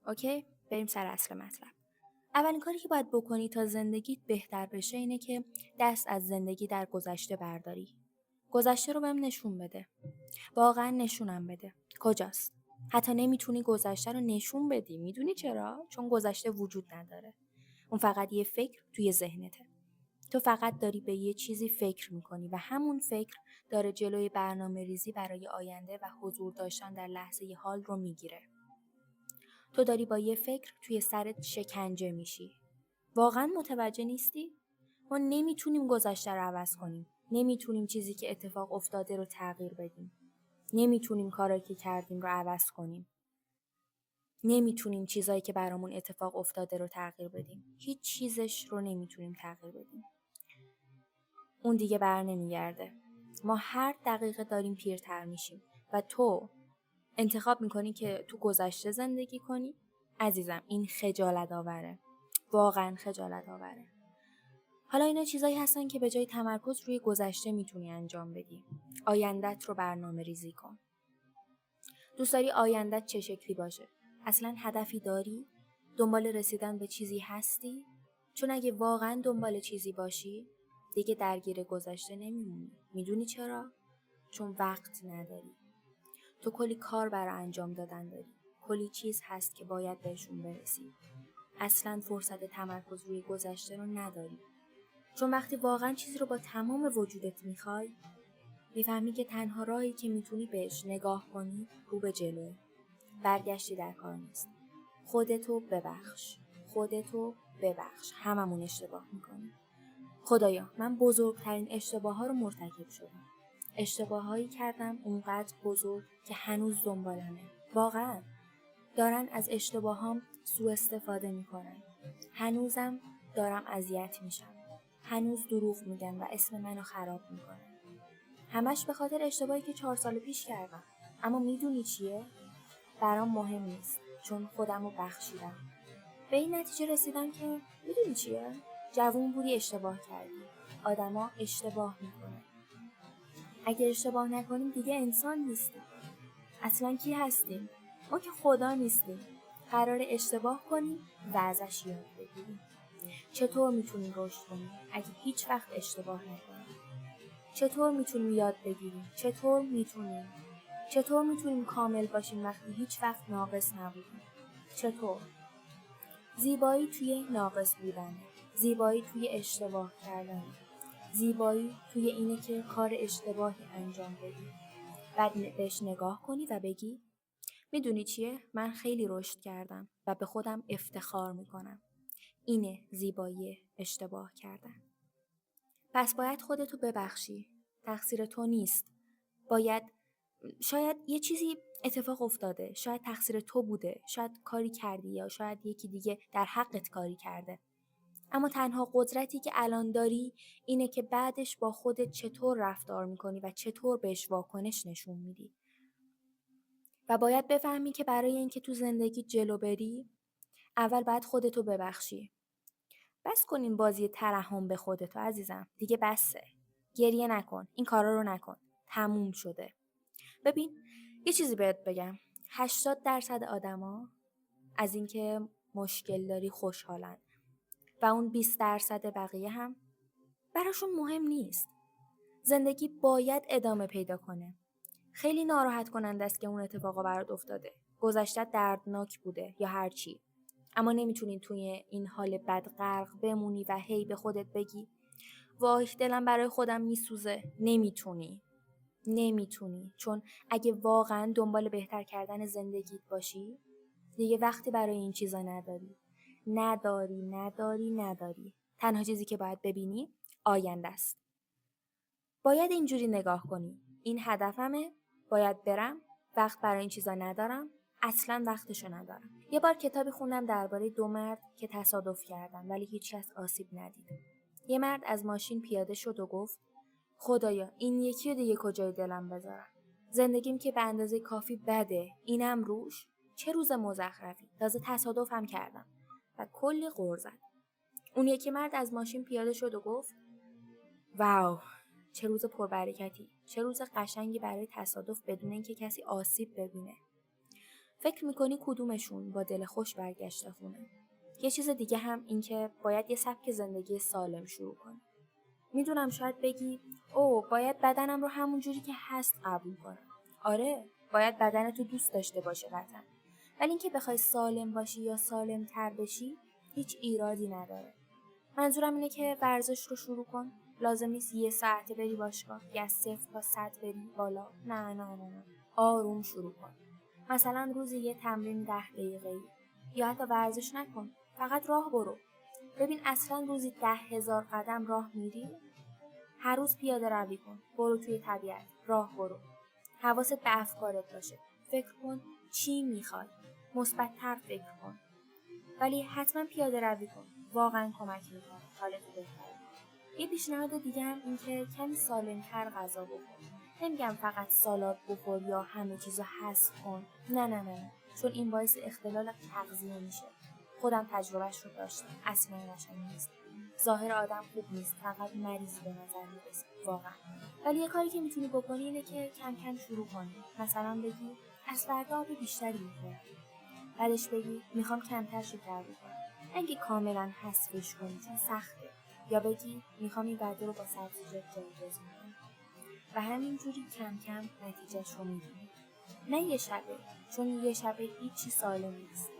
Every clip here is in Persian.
اوکی؟ بریم سر اصل مطلب. اولین کاری که باید بکنی تا زندگیت بهتر بشه اینه که دست از زندگی در گذشته برداری. گذشته رو بهم نشون بده. واقعا نشونم بده. کجاست؟ حتی نمیتونی گذشته رو نشون بدی. میدونی چرا؟ چون گذشته وجود نداره. اون فقط یه فکر توی ذهنته. تو فقط داری به یه چیزی فکر میکنی و همون فکر داره جلوی برنامه ریزی برای آینده و حضور داشتن در لحظه حال رو میگیره. تو داری با یه فکر توی سرت شکنجه میشی. واقعا متوجه نیستی؟ ما نمیتونیم گذشته رو عوض کنیم. نمیتونیم چیزی که اتفاق افتاده رو تغییر بدیم. نمیتونیم کارایی که کردیم رو عوض کنیم. نمیتونیم چیزایی که برامون اتفاق افتاده رو تغییر بدیم. هیچ چیزش رو نمیتونیم تغییر بدیم. اون دیگه بر نمیگرده. ما هر دقیقه داریم پیرتر میشیم و تو انتخاب میکنی که تو گذشته زندگی کنی. عزیزم این خجالت آوره. واقعا خجالت آوره. حالا اینا چیزایی هستن که به جای تمرکز روی گذشته میتونی انجام بدی. آیندت رو برنامه ریزی کن. دوست داری آیندت چه شکلی باشه؟ اصلا هدفی داری؟ دنبال رسیدن به چیزی هستی؟ چون اگه واقعا دنبال چیزی باشی دیگه درگیر گذشته نمیمونی. میدونی چرا؟ چون وقت نداری. تو کلی کار برای انجام دادن داری. کلی چیز هست که باید بهشون برسی. اصلا فرصت تمرکز روی گذشته رو نداری. چون وقتی واقعا چیزی رو با تمام وجودت میفهمی که تنها راهی که میتونی بهش نگاه کنی رو به جلوه. برگشتی در کار نیست. خودتو ببخش. خودتو ببخش. هممون اشتباه میکنیم. خدایا من بزرگترین اشتباه ها رو مرتکب شدم. اشتباهایی کردم اونقدر بزرگ که هنوز دنبالمه. واقعا دارن از اشتباهام سوء استفاده میکنن. هنوزم دارم اذیت میشم. هنوز دروغ میگن و اسم منو خراب میکنن. همش به خاطر اشتباهی که 4 سال پیش کردم. اما میدونی چیه؟ برام مهم نیست چون خودمو بخشیدم. به این نتیجه رسیدم که میدونی چیه؟ جوون بودی اشتباه کردی. آدما اشتباه میکنن. اگه اشتباه نکنیم دیگه انسان نیستیم. اصلا کی هستیم؟ ما که خدا نیستیم. قرار اشتباه کنیم و ازش یاد بگیریم. چطور میتونیم رشد کنیم اگه هیچ وقت اشتباه نکنیم؟ چطور میتونیم یاد بگیریم؟ چطور میتونیم کامل باشیم وقتی هیچ وقت ناقص نبودیم؟ چطور؟ زیبایی توی ناقص بودن. زیبایی توی اشتباه کردن. زیبایی توی اینه که کار اشتباهی انجام بدی. بعد بهش نگاه کنی و بگی میدونی چیه؟ من خیلی رشد کردم و به خودم افتخار میکنم. اینه زیبایی اشتباه کردن. پس باید خودتو ببخشی. تقصیر تو نیست. شاید یه چیزی اتفاق افتاده. شاید تقصیر تو بوده. شاید کاری کردی یا شاید یکی دیگه در حقت کاری کرده. اما تنها قدرتی که الان داری اینه که بعدش با خودت چطور رفتار میکنی و چطور بهش واکنش نشون میدی. و باید بفهمی که برای اینکه تو زندگی جلو بری اول باید خودتو ببخشی. بس کن این بازی ترحم به خودتو عزیزم. دیگه بسه. گریه نکن. این کارا رو نکن. تموم شده. ببین یه چیزی بهت بگم. 80% آدما از اینکه مشکل داری خوشحالن و اون 20% بقیه هم براشون مهم نیست. زندگی باید ادامه پیدا کنه. خیلی ناراحت کننده است که اون اتفاقا برات افتاده. گذشته دردناک بوده یا هر چی. اما نمیتونی توی این حال بد غرق بمونی و هی به خودت بگی وای دلم برای خودم میسوزه. نمیتونی چون اگه واقعا دنبال بهتر کردن زندگیت باشی دیگه وقتی برای این چیزا نداری. تنها چیزی که باید ببینی آینده است. باید اینجوری نگاه کنی. این هدفمه. باید برم. وقت برای این چیزا ندارم. اصلا وقتشو ندارم. یه بار کتابی خوندم درباره 2 مرد که تصادف کردن ولی هیچکس آسیب ندید. یه مرد از ماشین پیاده شد و گفت خدایا این یکی رو دیگه کجای دلم بذارم؟ زندگیم که به اندازه کافی بده. اینم روش. چه روز مزخرفی. تازه تصادف هم کردم. و کلی غر زد. اون یکی مرد از ماشین پیاده شد و گفت واو چه روز پربرکتی. چه روز قشنگی برای تصادف بدون اینکه کسی آسیب ببینه. فکر میکنی کدومشون با دل خوش برگشته خونه؟ یه چیز دیگه هم این که باید یه سبک زندگی سالم شروع کنی. میدونم شاید بگی باید بدنم رو همون جوری که هست قبول کنم. آره، باید بدنتو دوست داشته باشی قطعا. ولی اینکه بخوای سالم باشی یا سالم تر بشی هیچ ایرادی نداره. منظورم اینه که ورزش رو شروع کن. لازم نیست 1 ساعت بری باشگاه یا از 0 تا 100 بری بالا. نه. آروم شروع کن. مثلا روزی یه تمرین 10 دقیقه‌ای یا حتی ورزش نکن. فقط راه برو. ببین اصلا روزی 10,000 قدم راه میری؟ هر روز پیاده روی کن. برو توی طبیعت. راه برو. حواست به افکارت باشه. فکر کن چی میخوای. مثبت‌تر فکر کن. ولی حتما پیاده روی کن. واقعا کمک میکنه حالت بهتر. یه پیشنهاد دیگه هم این که کمی سالم‌تر غذا بخور. نمیگم فقط سالاد بخور یا همه چیزو حذف کن. نه. چون این باعث اختلال تغذیه میشه. خودم تجربهش رو داشتم. اصلا قشنگ نیست. ظاهر آدم خوب نیست. فقط مریض به نظر میرسه. واقعا. ولی یه کاری که میتونی بکنی اینه که کم کم شروع کنی. مثلا بگی از فردا آب بیشتری میخورم. بعدش بگی میخوام کمتر شکر بخورم. اگه کاملا حذفش کنی چون سخته. یا بگی میخوام این وعده رو با سبزیجات جایگزین کنم. و همینجوری کم کم نتیجهش رو میبینی. نه یه شبه، چون یه شبه هیچی سالم نیست.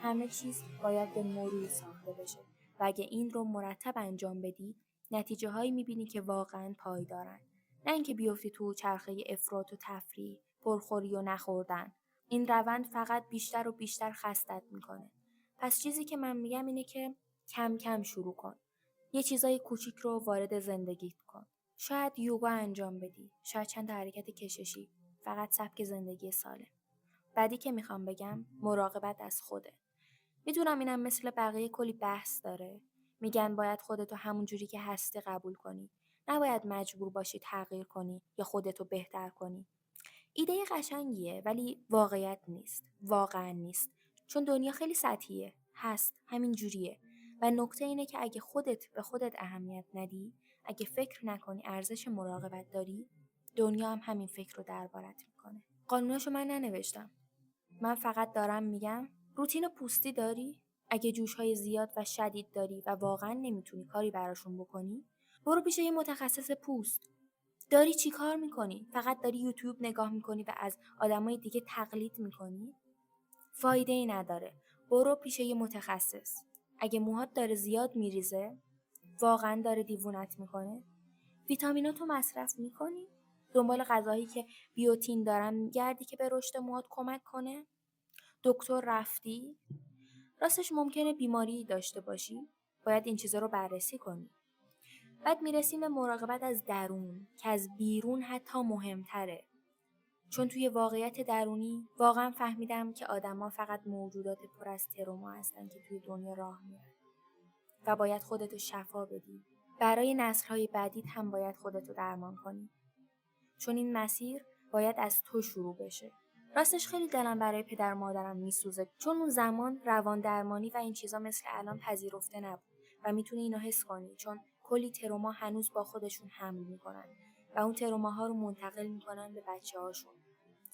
همه چیز باید به مرور ساخته بشه و اگه این رو مرتب انجام بدی نتیجه هایی میبینی که واقعا پایدارن. نه اینکه بیفتی تو چرخه افراط و تفریح، پرخوری و نخوردن. این روند فقط بیشتر و بیشتر خستت میکنه. پس چیزی که من میگم اینه که کم کم شروع کن. یه چیزای کوچیک رو وارد زندگیت کن. شاید یوگا انجام بدی، شاید چند تا حرکت کششی، فقط سبک زندگی سالم. بعدی که میخوام بگم مراقبت از خوده. میدونم اینم مثل بقیه کلی بحث داره. میگن باید خودتو همون جوری که هستی قبول کنی. نباید مجبور باشی تغییر کنی یا خودتو بهتر کنی. ایده قشنگیه ولی واقعیت نیست. واقعا نیست. چون دنیا خیلی سطحیه. هست. همین جوریه. و نکته اینه که اگه خودت به خودت اهمیت ندی، اگه فکر نکنی ارزش مراقبت داری، دنیا هم همین فکر رو دربارت میکنه. قانوناشو من ننوشتم. من فقط دارم میگم روتین پوستی داری؟ اگه جوشهای زیاد و شدید داری و واقعا نمیتونی کاری براشون بکنی، برو پیش یه متخصص پوست. داری چی کار میکنی؟ فقط داری یوتیوب نگاه میکنی و از آدمای دیگه تقلید میکنی؟ فایده ای نداره. برو پیش یه متخصص. اگه موهات داره زیاد میریزه، واقعا داره دیوونت میکنه؟ ویتامیناتو مصرف میکنی؟ دنبال غذاهایی که بیوتین دارن میگردی که به رشد موهات کمک کنه؟ دکتر رفتی؟ راستش ممکنه بیماری داشته باشی. باید این چیزا رو بررسی کنی. بعد میرسیم به مراقبت از درون که از بیرون حتی مهمتره. چون توی واقعیت درونی واقعا فهمیدم که آدما فقط موجودات پر از تروما هستن که توی دنیا راه میرن. و باید خودتو شفا بدی. برای نسل‌های بعدیت هم باید خودتو درمان کنی. چون این مسیر باید از تو شروع بشه. راستش خیلی دلم برای پدر مادرم میسوزه چون اون زمان روان درمانی و این چیزا مثل الان پذیرفته نبود و میتونی اینو حس کنی چون کلی تروما هنوز با خودشون حمل میکنن و اون تروماها رو منتقل میکنن به بچه‌هاشون.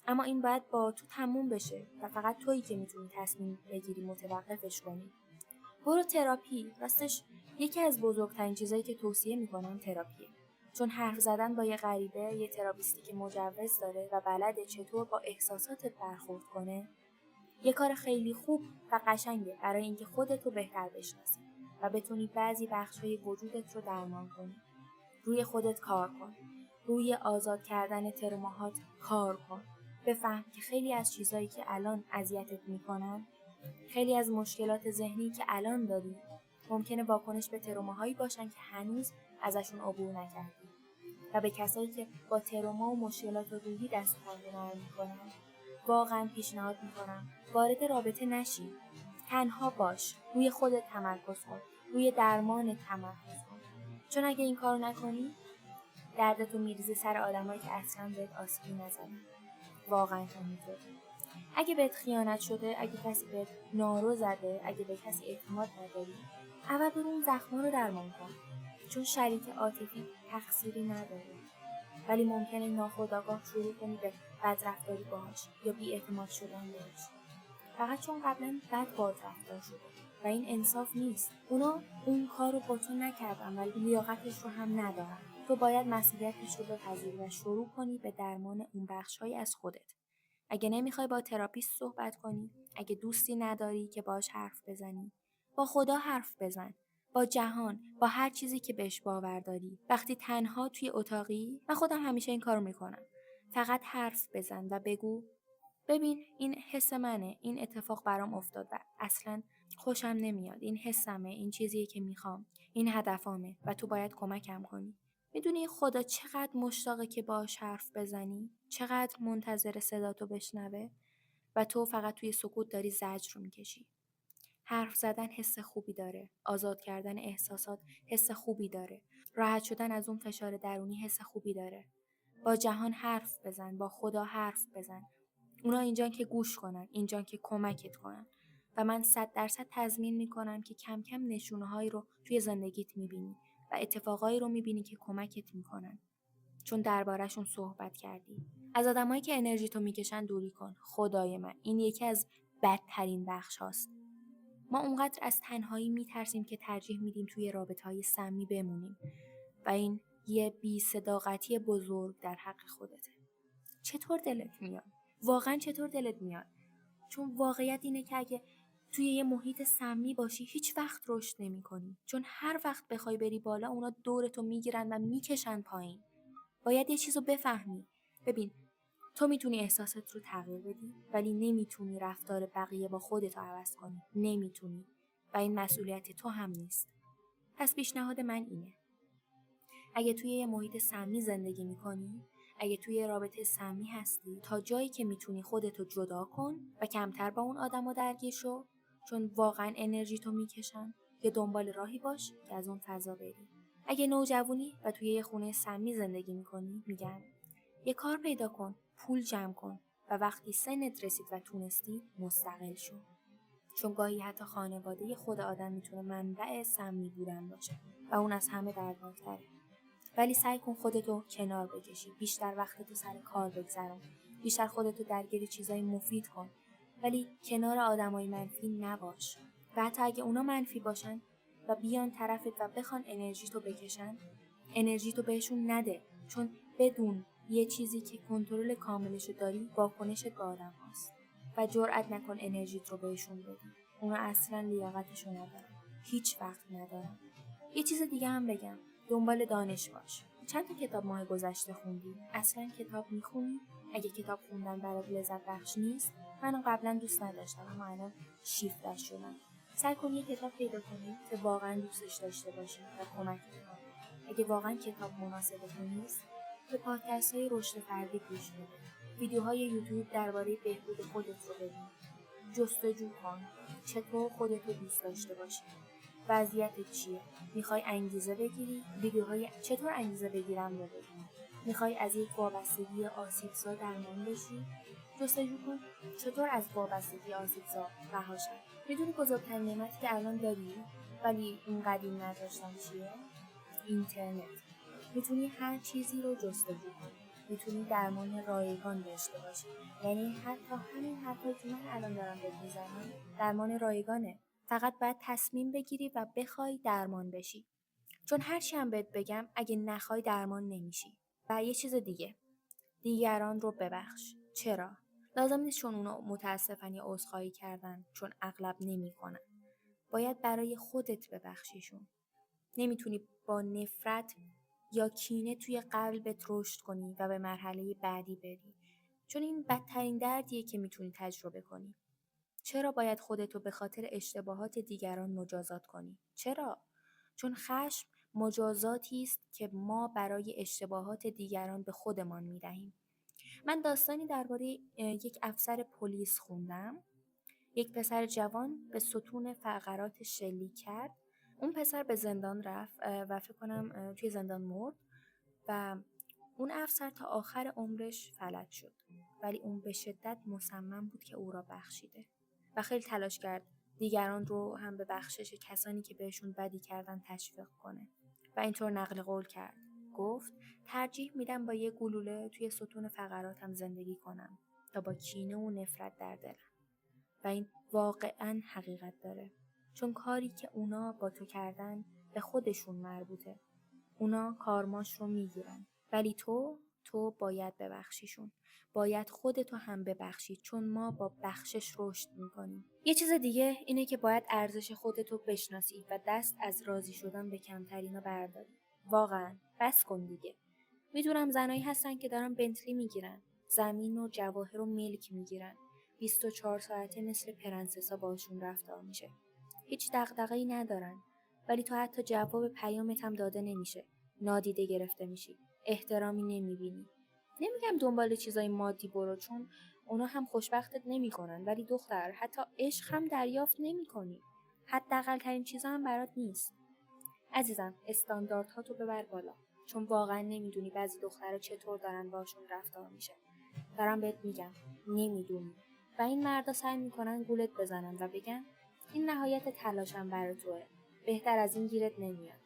اما این باید با تو تموم بشه و فقط تویی که میتونی تصمیم بگیری متوقفش کنی. برو تراپی. راستش یکی از بزرگترین چیزایی که توصیه میکنم تراپیه. چون حرف زدن با یه غریبه، یه تراپیستی که مجوز داره و بلده چطور با احساساتت برخورد کنه، یه کار خیلی خوب و قشنگه برای اینکه خودت رو بهتر بشناسی و بتونی بعضی بخش‌های وجودت رو درمان کنی. روی خودت کار کن. روی آزاد کردن تروماهات کار کن. بفهم که خیلی از چیزایی که الان اذیتت میکنن، خیلی از مشکلات ذهنی که الان داری، ممکنه واکنش به تروماهایی باشن که هنوز ازشون عبور نکردی. و به کسایی که با تروما و مشکلات روحی دست و پنجه نرم میکنن، واقعا پیشنهاد میکنم وارد رابطه نشی. تنها باش. روی خودت تمرکز کن. روی درمان تمرکز کن. چون اگه این کارو نکنی، دردتو میریزی سر آدمایی که اصلا بهت آسیبی نزنن. واقعا همینطوره. اگه بهت خیانت شده، اگه کسی بهت نارو زده، اگه به کسی اعتماد نداری، اول برو اون زخما رو درمان کن. چون شریک عاطفی تقصیری نداره. ولی ممکنه ناخودآگاه شروع کنی به بدرفتاری باهاش یا بی‌اعتماد شدن بهش. فقط چون قبلا بد باهات رفتار شده و این انصاف نیست. اونا اون کارو با تو نکردن ولی لیاقتش رو هم ندارن. تو باید مسئولیتش رو بپذیری و شروع کنی به درمان اون بخش‌های از خودت. اگه نمیخوای با تراپیست صحبت کنی، اگه دوستی نداری که باهاش حرف بزنی، با خدا حرف بزن، با جهان، با هر چیزی که بهش باور داری. وقتی تنها توی اتاقی، من خودم همیشه این کارو میکنم. فقط حرف بزن و بگو ببین این حس منه، این اتفاق برام افتاد و اصلا خوشم نمیاد. این حسمه، این چیزیه که میخوام، این هدفامه و تو باید کمکم کنی. میدونی خدا چقدر مشتاقه که باهاش حرف بزنی؟ چقدر منتظر صداتو بشنوه؟ و تو فقط توی سکوت داری زجر رو میکشی. حرف زدن حس خوبی داره. آزاد کردن احساسات حس خوبی داره. راحت شدن از اون فشار درونی حس خوبی داره. با جهان حرف بزن، با خدا حرف بزن. اونا اینجان که گوش کنن، اینجان که کمکت کنن. و من 100% تضمین میکنم که کم کم نشونه‌هایی رو توی زندگیت میبینی و اتفاقایی رو میبینی که کمکت میکنن. چون درباره‌شون صحبت کردی. از آدمایی که انرژیتو میکشن دوری کن. خدای من، این یکی از بدترین بخش هاست. ما اونقدر از تنهایی میترسیم که ترجیح میدیم توی رابطه‌های سمی بمونیم و این یه بی‌صداقتی بزرگ در حق خودته. چطور دلت میاد؟ واقعا چطور دلت میاد؟ چون واقعیت اینه که اگه توی یه محیط سمی باشی هیچ وقت رشد نمی‌کنی. چون هر وقت بخوای بری بالا اونا دورتو میگیرن و میکشن پایین. باید یه چیزو بفهمی. ببین، تو میتونی احساسات رو تغییر بدی ولی نمیتونی رفتار بقیه با خودت رو عوض کنی. نمیتونی. و این مسئولیت تو هم نیست. پس پیشنهاد من اینه. اگه توی یه محیط سمی زندگی میکنی، اگه توی یه رابطه سمی هستی، تا جایی که میتونی خودتو جدا کن و کمتر با اون آدما درگیر شو، چون واقعا انرژی تو میکشن. یا دنبال راهی باش که از اون فضا بری. اگه نوجوانی و توی یه خونه سمی زندگی میکنی، میگم یه کار پیدا کن، پول جمع کن و وقتی سنت رسید و تونستی مستقل شو. چون گاهی حتی خانواده خود آدم میتونه منبع سمی بودن باشه و اون از همه دردناک‌تره. ولی سعی کن خودتو کنار بکشی، بیشتر وقتتو سر کار بگذرون، بیشتر خودتو درگیر چیزای مفید کن، ولی کنار آدمای منفی نباش. و حتی اگه اونا منفی باشن و بیان طرفت و بخوان انرژیتو بکشن، انرژیتو بهشون نده، چون بدون یه چیزی که کنترل کاملشو داری واکنشت به آدم هاست و جرئت نکن انرژیت رو بهشون بدی. اونا اصلا لیاقتشو ندارن، هیچ وقت ندارن. یه چیز دیگه هم بگم، دنبال دانش باش. چند تا کتاب ماه گذشته خوندی؟ اصلا کتاب میخونی؟ اگه کتاب خوندن برات لذت بخش نیست، منم قبلا دوست نداشتم اما الان شیفتش شدم. سعی کن یه کتاب پیدا کنی که واقعا دوستش داشته باشی و کمکت کنه. اگه واقعا کتاب مناسبت نیست، به پادکست‌های رشد فردی گوش بده. ویدیوهای یوتیوب درباره بهبود خودت رو ببین. جستجو کن چطور خودتو دوست داشته باشی. وضعیتت چیه؟ میخوای انگیزه بگیری؟ ویدیوهای چطور انگیزه بگیرم رو ببین. میخوای از یک وابستگی آسیبزا درمان بشی؟ جستجو کن چطور از وابستگی آسیبزا رها شی. میدونی بزرگترین نعمتی که الان داری ولی اون قدیم نداشتن چیه؟ اینترنت. میتونی هر چیزی رو جستجو کنی. میتونی درمان رایگان داشته باشی. یعنی حتی همین حرفایی که من الان دارم بهت میزنم درمان رایگانه. فقط باید تصمیم بگیری و بخوای درمان بشی. چون هر چی هم بهت بگم اگه نخوای درمان نمیشی. و یه چیز دیگه، دیگران رو ببخش. چرا؟ لازم نیست چون اونا متاسفن یا عذرخواهی کردن، چون اغلب نمیکنن. باید برای خودت ببخشیشون. نمیتونی با نفرت یا کینه توی قلبت رشد کنی و به مرحله بعدی بری. چون این بدترین دردیه که میتونی تجربه کنی. چرا باید خودتو به خاطر اشتباهات دیگران مجازات کنی؟ چرا؟ چون خشم مجازاتی است که ما برای اشتباهات دیگران به خودمان میدهیم. من داستانی درباره یک افسر پلیس خوندم. یک پسر جوان به ستون فقرات شلیک کرد. اون پسر به زندان رفت و فکر کنم توی زندان مرد و اون افسر تا آخر عمرش فلج شد. ولی اون به شدت مصمم بود که او را بخشیده و خیلی تلاش کرد دیگران رو هم به بخشش کسانی که بهشون بدی کردن تشویق کنه و اینطور نقل قول کرد. گفت ترجیح میدم با یه گلوله توی ستون فقراتم زندگی کنم تا با کینه و نفرت در دلم. و این واقعا حقیقت داره. چون کاری که اونا با تو کردن به خودشون مربوطه. اونا کارماش رو میگیرن. ولی تو باید ببخشیشون. باید خودتو هم ببخشی، چون ما با بخشش رشد میکنیم. یه چیز دیگه اینه که باید ارزش خودتو بشناسی و دست از راضی شدن به کمترینا برداری. واقعا بس کن دیگه. میدونم زنایی هستن که دارن بنتلی میگیرن، زمین و جواهر و ملک میگیرن، 24 ساعته مثل پرنسسا باشون رفتار میشه. هیچ دغدغه‌ای ندارن، ولی تو حتی جواب پیامت هم داده نمیشه. نادیده گرفته میشی. احترامی نمیبینی. نمیگم دنبال چیزای مادی برو، چون اونا هم خوشبختت نمیکنن، ولی دختر حتی عشق هم دریافت نمیکنی. حداقل ترین چیزا هم برات نیست. عزیزم استانداردها تو ببر بالا، چون واقعا نمیدونی بعضی دخترها چطور دارن باشون رفتار میشه. دارم بهت میگم نمیدونی. و این مردا سعی میکنن گولت بزنن و بگن این نهایت تلاشم برای توه، بهتر از این گیرت نمیاد.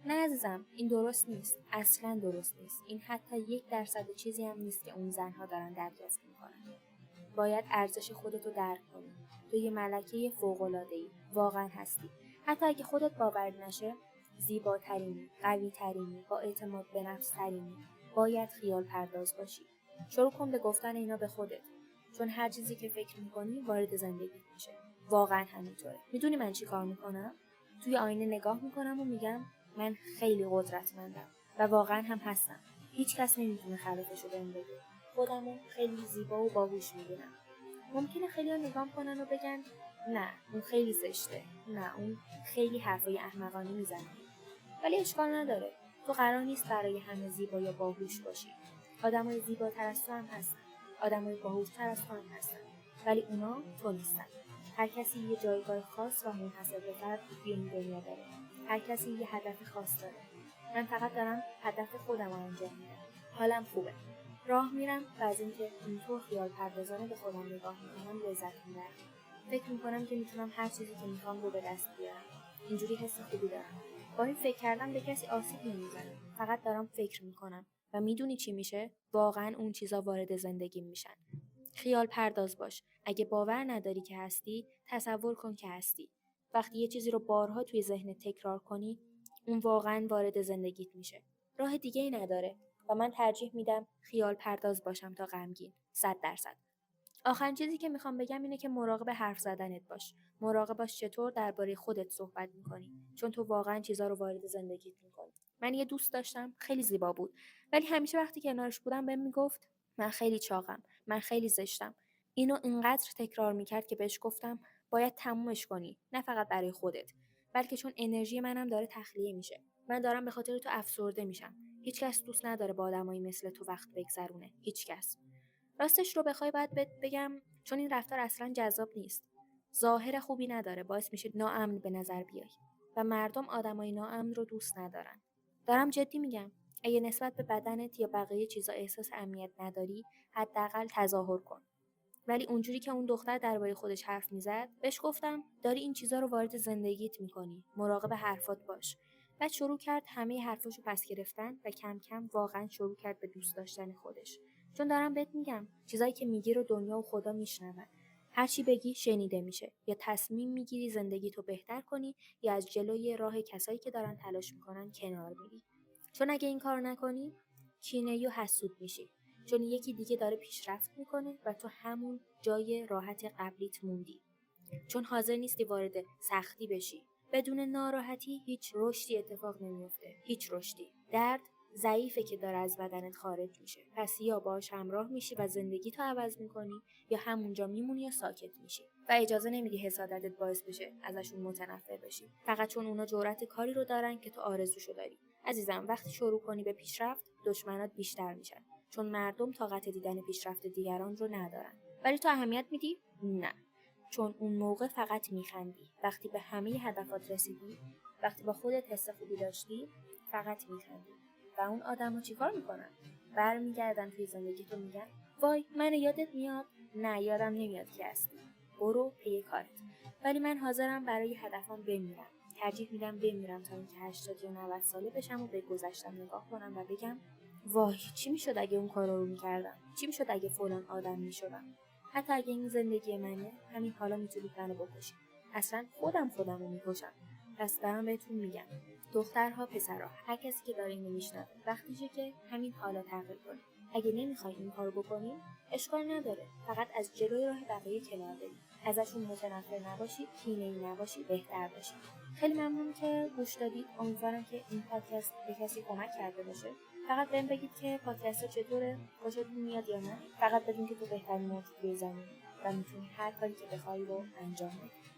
نه عزیزم، این درست نیست. اصلا درست نیست. این حتی 1% چیزی هم نیست که اون زنها دارن دریافت میکنن. باید ارزش خودتو درک کنی. تو یه ملکه فوق‌العاده‌ای واقعا هستی. حتی اگه خودت باور نشه، زیباترینی، قوی‌ترینی، با اعتماد به نفس ترینی. باید خیال پرداز باشی. شروع کن به گفتن اینا به خودت، چون هر چیزی که فکر میکنی وارد زندگیت میشه. واقعا همینطوره. میدونی من چی کار میکنم؟ توی آینه نگاه میکنم و میگم من خیلی قدرتمندم و واقعا هم هستم. هیچ کس نمیتونه خلافشو بهم بگه. خودمو خیلی زیبا و باهوش میبینم. ممکنه خیلی‌ها نگام کنن و بگن نه اون خیلی زشته، نه اون خیلی حرفای احمقانه میزنه. ولی اشکال نداره. تو قرار نیست برای همه زیبا یا باهوش باشی. آدمای زیباتر از تو هم هستن. آدمای باهوشتر از تو هم هستن. ولی اونا تو نیستن. هر کسی یه جایگاه خاص و منحصر به فرد توی این دنیا داره. هر کسی یه هدف خاص داره. من فقط دارم هدف خودم رو انجام میدم. حالم خوبه. راه میرم و از اینکه اینطور خیال پردازانه به خودم نگاه میکنم لذت میبرم. فکر میکنم که میتونم هر چیزی که میخوام رو به دست بیارم. اینجوری حس خوبی دارم. با این فکر کردن به کسی آسیب نمیزنم. فقط دارم فکر میکنم. و میدونی چی میشه؟ واقعا اون چیزا وارد زندگیم میشن. خیال پرداز باش. اگه باور نداری که هستی، تصور کن که هستی. وقتی یه چیزی رو بارها توی ذهنت تکرار کنی، اون واقعا وارد زندگیت میشه. راه دیگه ای نداره. و من ترجیح میدم خیال پرداز باشم تا غمگین. 100%. آخرین چیزی که میخوام بگم اینه که مراقب حرف زدنت باش. مراقب باش چطور درباره خودت صحبت میکنی، چون تو واقعا چیزا رو وارد زندگیت میکنی. من یه دوست داشتم، خیلی زیبا بود، ولی همیشه وقتی کنارش بودم بهم میگفت من خیلی چاقم، من خیلی زشتم. اینو اینقدر تکرار میکرد که بهش گفتم باید تمومش کنی، نه فقط برای خودت، بلکه چون انرژی منم داره تخلیه میشه. من دارم به خاطر تو افسرده میشم. هیچکس دوست نداره با آدمایی مثل تو وقت بگذرونه. هیچکس. راستش رو بخوای باید بهت بگم چون این رفتار اصلا جذاب نیست. ظاهر خوبی نداره، باعث میشه ناامن به نظر بیای و مردم آدمای ناامن رو دوست ندارن. دارم جدی میگم. اگه نسبت به بدنت یا بقیه چیزا احساس امنیت نداری، حداقل تظاهر کن. ولی اونجوری که اون دختر درباره خودش حرف میزد، بهش گفتم داری این چیزا رو وارد زندگیت میکنی. مراقب حرفات باش. بعد شروع کرد همه حرفاشو پس گرفتن و کم کم واقعا شروع کرد به دوست داشتن خودش. چون دارم بهت میگم چیزایی که میگی رو دنیا و خدا میشنون. هر چی بگی شنیده میشه. یا تصمیم میگیری زندگی تو بهتر کنی یا از جلوی راه کسایی که دارن تلاش میکنن کنار میری. چون اگه این کار نکنی کینه‌ای و حسود میشی. چون یکی دیگه داره پیشرفت میکنه و تو همون جای راحت قبلیت موندی. چون حاضر نیستی وارد سختی بشی. بدون ناراحتی هیچ رشدی اتفاق نمیفته. هیچ رشدی. درد ضعیفه که داره از بدنت خارج میشه. پس یا باهاش همراه میشی و زندگی تو عوض میکنی یا همونجا میمونی یا ساکت میشی. و اجازه نمیدی حسادتت باعث بشه ازشون متنفر بشی. فقط چون اونا جرأت کاری رو دارن که تو آرزوشو داری. عزیزم وقتی شروع کنی به پیشرفت، دشمنات بیشتر میشن. چون مردم طاقت دیدن پیشرفت دیگران رو ندارن. ولی تو اهمیت میدی؟ نه. چون اون موقع فقط میخندی. وقتی به همه هدفات رسیدی، وقتی با خودت حس خوبی داشتی، فقط میخندی. و اون آدم‌ها چیکار میکنن؟ برمیگردن توی زندگی تو میگن وای منو یادت میاد؟ نه یادم نمیاد کی هستی. برو پی کارت. ولی من حاضرم برای هدفم بمیرم. ترجیح میدم بمیرم تا اینکه 80 یا 90 ساله بشم و به گذشتم نگاه کنم و بگم وای چی میشد اگه اون کارا رو میکردم؟ چی میشد اگه فلان آدم میشدم؟ حتی اگه این زندگی منه، همین حالا میتونید منو بکشید. اصلا خودمو میکشم. پس دارم بهتون میگم، دخترها، پسرها، هر کسی که داره اینو میشنوه، وقتیشه که همین حالا تغییر کنید. اگه نمیخواین این کارو بکنین، اشکال نداره. فقط از جلوی راه بقیه کنار برید. ازشون متنفر نباشید، کینه‌ای نباشید، بهتر بشید. خیلی ممنون که گوش دادید. امیدوارم که این پادکست به کسی کمک کرده باشه. فقط بهم بگید که پادکست چطوره، خوشتون میاد یا نه. فقط بدون که تو بهترین موضوع روی زمینی و میتونی هر کاری که بخوای رو انجام بدی.